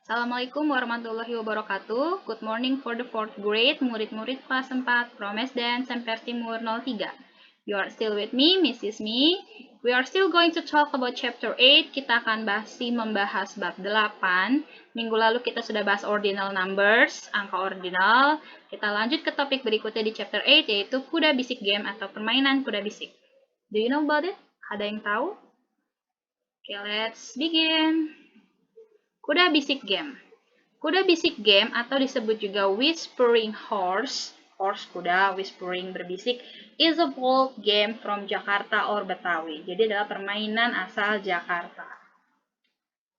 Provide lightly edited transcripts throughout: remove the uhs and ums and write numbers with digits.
Assalamualaikum warahmatullahi wabarakatuh. Good morning for the 4th grade, murid-murid kelas 4, Promes dan Semper Timur 03. You are still with me, Mrs. Me. We are still going to talk about chapter 8. Kita akan masih membahas bab 8. Minggu lalu kita sudah bahas ordinal numbers, angka ordinal. Kita lanjut ke topik berikutnya di chapter 8, yaitu kuda bisik game atau permainan kuda bisik. Do you know about it? Ada yang tahu? Okay, let's begin. Kuda bisik game. Kuda bisik game atau disebut juga whispering horse kuda, whispering berbisik, is a bold game from Jakarta or Betawi. Jadi adalah permainan asal Jakarta.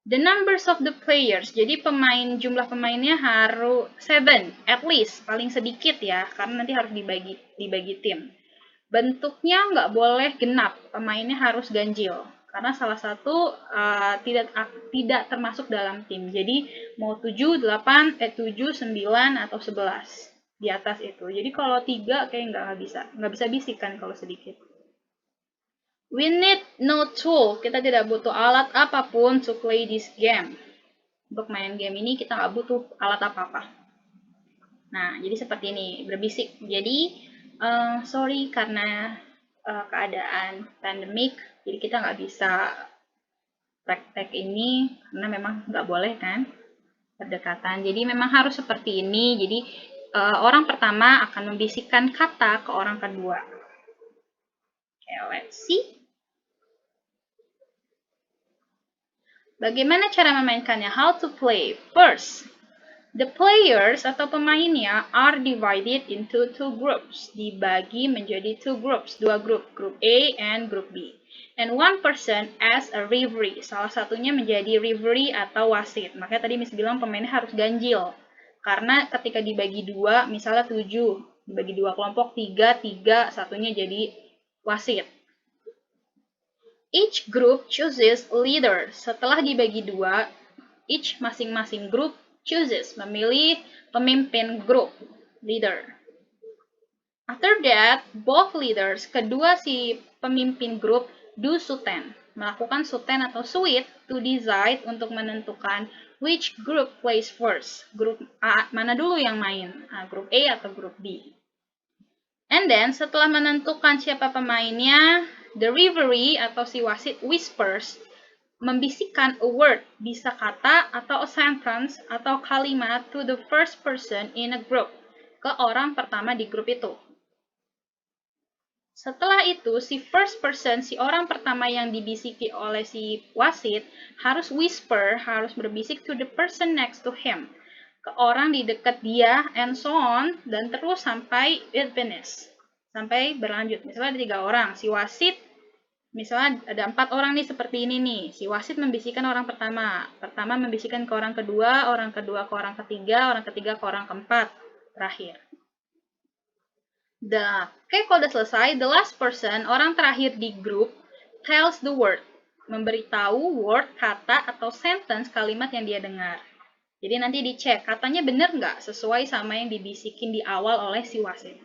The numbers of the players. Jadi jumlah pemainnya harus 7 at least, paling sedikit ya, karena nanti harus dibagi tim. Bentuknya nggak boleh genap, pemainnya harus ganjil. Karena salah satu tidak termasuk dalam tim. Jadi mau 7, 8, 7, 9 atau 11 di atas itu. Jadi kalau 3 kayak nggak bisa bisik kan kalau sedikit. We need no tool. Kita tidak butuh alat apapun to play this game. Untuk main game ini kita nggak butuh alat apa-apa. Nah, jadi seperti ini, berbisik. Jadi sorry karena keadaan pandemik, jadi kita nggak bisa praktek ini karena memang nggak boleh kan berdekatan. Jadi memang harus seperti ini. Jadi orang pertama akan membisikkan kata ke orang kedua. Okay, let's see. Bagaimana cara memainkannya? How to play? First, the players atau pemainnya are divided into two groups. Dibagi menjadi two groups, dua grup, group A and group B. And one person as a referee. Salah satunya menjadi referee atau wasit. Makanya tadi Miss bilang pemainnya harus ganjil. Karena ketika dibagi dua, misalnya 7, dibagi dua kelompok, 3, satunya jadi wasit. Each group chooses a leader. Setelah dibagi dua, each masing-masing grup chooses, memilih pemimpin grup, leader. After that, both leaders, kedua si pemimpin grup, do suten, melakukan suten atau suit to decide untuk menentukan which group plays first, grup A mana dulu yang main, grup A atau grup B. And then, setelah menentukan siapa pemainnya, the referee atau si wasit whispers, membisikkan a word, bisa kata atau a sentence atau kalimat to the first person in a group, ke orang pertama di grup itu. Setelah itu, si first person, si orang pertama yang dibisiki oleh si wasit, harus whisper, harus berbisik to the person next to him, ke orang di dekat dia, and so on, dan terus sampai it finish, sampai berlanjut. Misalnya ada 3 orang, si wasit, misalnya ada 4 orang nih seperti ini nih, si wasit membisikkan orang pertama membisikkan ke orang kedua ke orang ketiga ke orang keempat, terakhir. Oke, kalau udah selesai, the last person, orang terakhir di grup, tells the word, memberitahu word, kata, atau sentence, kalimat yang dia dengar. Jadi nanti dicek, katanya benar nggak sesuai sama yang dibisikin di awal oleh si wasit.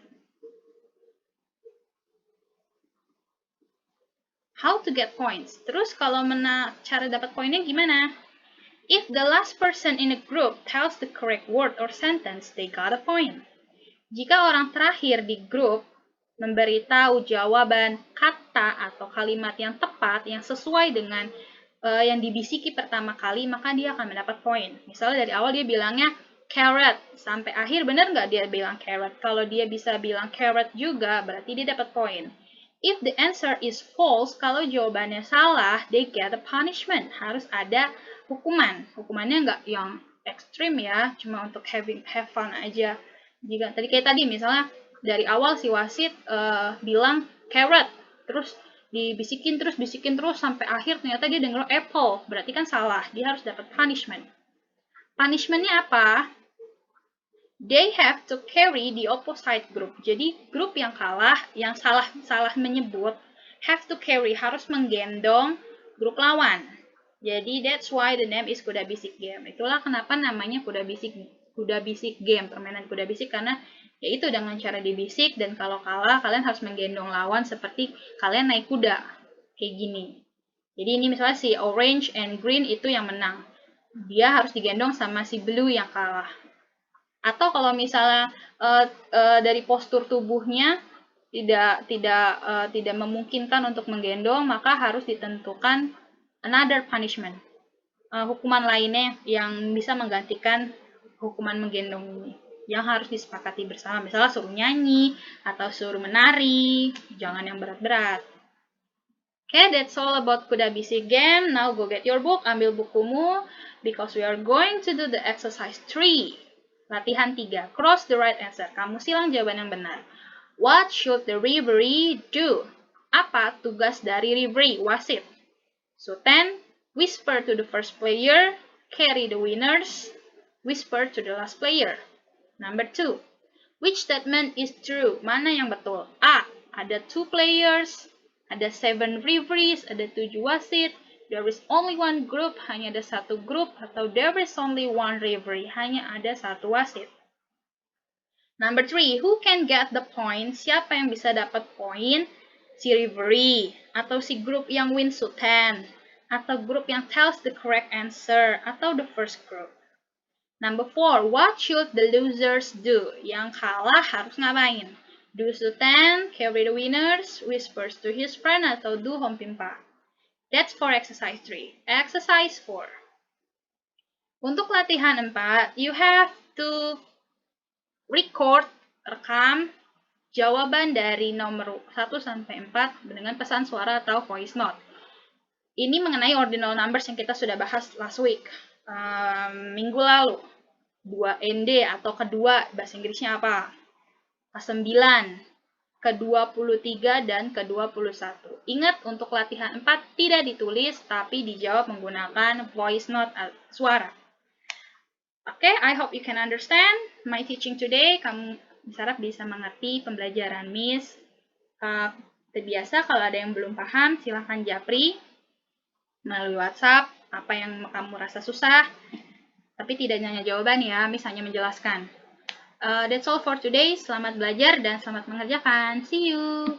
How to get points? Terus kalau cara dapat poinnya gimana? If the last person in a group tells the correct word or sentence, they got a point. Jika orang terakhir di grup memberitahu jawaban kata atau kalimat yang tepat, yang sesuai dengan yang dibisiki pertama kali, maka dia akan mendapat poin. Misalnya dari awal dia bilangnya carrot, sampai akhir benar nggak dia bilang carrot? Kalau dia bisa bilang carrot juga, berarti dia dapat poin. If the answer is false, kalau jawabannya salah, they get a punishment. Harus ada hukuman. Hukumannya nggak yang ekstrim ya, cuma untuk have fun aja. Jika kayak tadi misalnya dari awal si wasit bilang carrot, terus bisikin terus sampai akhir ternyata dia denger apple, berarti kan salah, dia harus dapat punishment. Punishmentnya apa? They have to carry the opposite group. Jadi grup yang kalah, yang salah menyebut, have to carry, harus menggendong grup lawan. Jadi that's why the name is kuda bisik game. Itulah kenapa namanya kuda bisik game, permainan kuda bisik, karena yaitu dengan cara dibisik, dan kalau kalah kalian harus menggendong lawan seperti kalian naik kuda kayak gini. Jadi ini misalnya si orange and green itu yang menang. dia harus digendong sama si blue yang kalah. Atau kalau misalnya dari postur tubuhnya tidak memungkinkan untuk menggendong, maka harus ditentukan another punishment, hukuman lainnya yang bisa menggantikan hukuman menggendong ini, yang harus disepakati bersama. Misalnya suruh nyanyi atau suruh menari, jangan yang berat-berat. Okay, that's all about Kuda Bisik game. Now go get your book, ambil bukumu, because we are going to do the exercise 3. Latihan 3. Cross the right answer. Kamu silang jawaban yang benar. What should the referee do? Apa tugas dari referee, wasit? So 10. Whisper to the first player. Carry the winners. Whisper to the last player. Number 2. Which statement is true? Mana yang betul? A. Ada 2 players. Ada 7 referees, ada 7 wasit. There is only one group, hanya ada satu grup. Atau there is only one referee, hanya ada satu wasit. Number 3, who can get the point? Siapa yang bisa dapat poin? Si referee, atau si grup yang wins to 10, atau grup yang tells the correct answer, atau the first group. Number 4, what should the losers do? Yang kalah harus ngapain? Do to 10, carry the winners, whispers to his friend, atau do home pimpa. That's for exercise 3. Exercise 4. Untuk latihan 4, you have to rekam jawaban dari nomor 1 sampai 4 dengan pesan suara atau voice note. Ini mengenai ordinal numbers yang kita sudah bahas last week, minggu lalu. 2ND atau kedua, bahasa Inggrisnya apa? Ke-9, ke-23, dan ke-21. Ingat, untuk latihan 4 tidak ditulis, tapi dijawab menggunakan voice note suara. Okay, I hope you can understand my teaching today. Kamu harap bisa mengerti pembelajaran Miss. Seperti biasa, kalau ada yang belum paham, silahkan japri melalui WhatsApp apa yang kamu rasa susah. Tapi tidak hanya jawaban ya, Miss hanya menjelaskan. That's all for today. Selamat belajar dan selamat mengerjakan. See you!